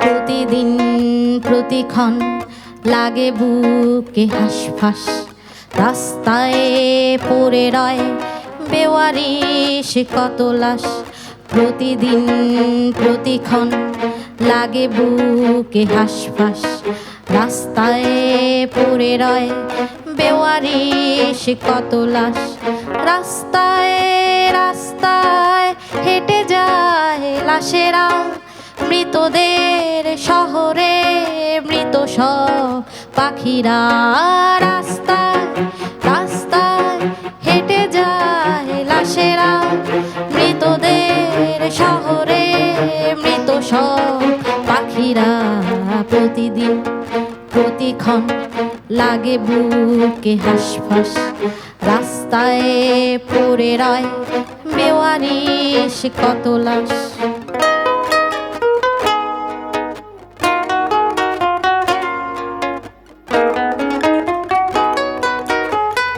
প্রতিদিন প্রতিক্ষণ লাগে বুকে হাঁসফাঁস, রাস্তায় পড়ে রয় বেওয়ারিশ কত লাশ। প্রতিদিন প্রতিক্ষণ লাগে বুকে হাঁসফাঁস, রাস্তায় পড়ে রয় বেওয়ারিশ কত লাশ। রাস্তায় রাস্তায় হেঁটে যায় লাশেরা, মৃতদের শহরে মৃত সব পাখিরা। রাস্তায় রাস্তায় হেঁটে যায় লাশেরা, মৃতদের শহরে মৃত সব পাখিরা। প্রতিদিন প্রতিক্ষণ লাগে বুকে হাঁসফাঁস, রাস্তায় পড়ে রয় বেওয়ারিশ কত লাশ।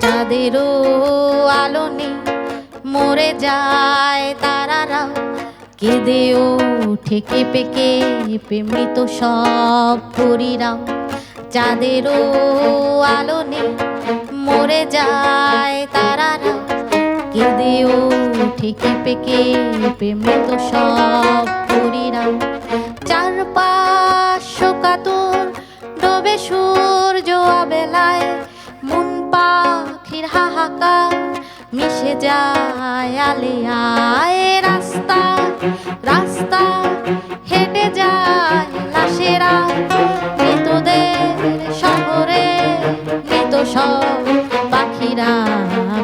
চাঁদেরও আলো নেই, মরে যায় তারারাও, কেঁদে ওঠে কেঁপে কেঁপে মৃত সব পরীরাও। চাঁদেরও আলো নেই, মরে যায় তারারাও, কেঁদে ওঠে কেঁপে কেঁপে মৃত সব পরীরাও। চারপাশ শোকাতুর ডোবে সূর্য অবেলায়, মন পাখির হাহাকার মিশে যায় আলেয়ায়। রাস্তা রাস্তা হেঁটে যায় লাশেরা, মৃতদের শহরে মৃত সব পাখিরা।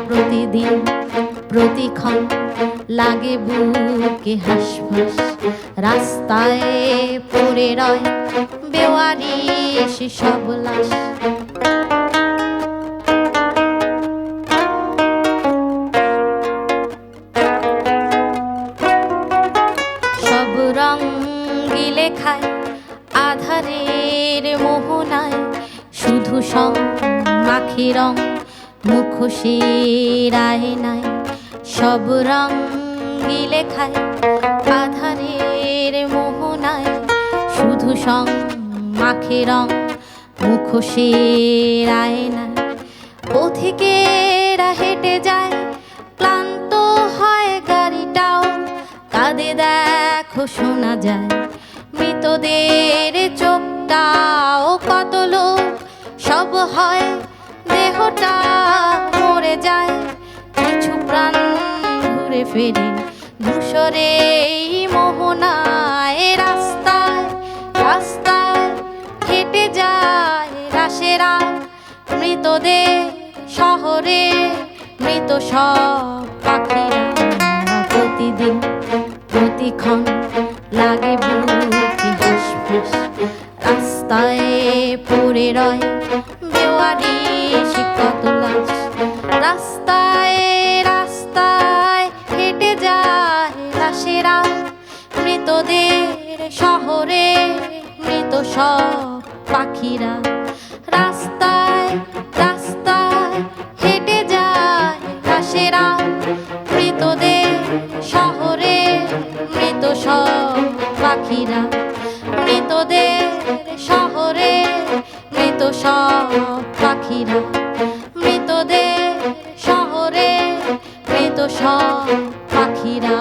প্রতিদিন প্রতিক্ষণ লাগে বুকে হাঁসফাঁস, রাস্তায় পড়ে রয় বেওয়ারিশ সব লাশ। সব রং গিলে খায় আধারের মোহনায়, শুধু সং মাখি রং মুখোশের আয়নায়। সব রং গিলে খায় আধারের মোহনায়, শুধু সং মাখি রং মুখোশের আয়নায়। পথিকেরা হেঁটে যায়, ক্লান্ত হয় গাড়িটাও, কাঁদে দেখো শোনা যায় মৃতদের চোখটাও। কত লোক সব হয় দেহটা মরে যায়, কিছু প্রাণ ঘুরে ফেরে ধূসরে মোহনায়। রাস্তায় রাস্তায় হেঁটে যায় লাশেরা, মৃতদের শহরে মৃত সব পাখিরা। প্রতিদিন প্রতিক্ষণ লাগে বুকে হাঁসফাঁস, রাস্তায় পড়ে রয় বেওয়ারিশ কত লাশ। রাস্তায় রাস্তায় হেঁটে যায় লাশেরা, মৃতদের শহরে মৃত সব পাখিরা। রাস্তায় রাস্তায় হেঁটে যায় লাশেরা, মৃতদের শহরে মৃত সব পাখিরা। মৃতদের শহরে মৃত সব পাখিরা, মৃতদের শহরে মৃত সব পাখিরা।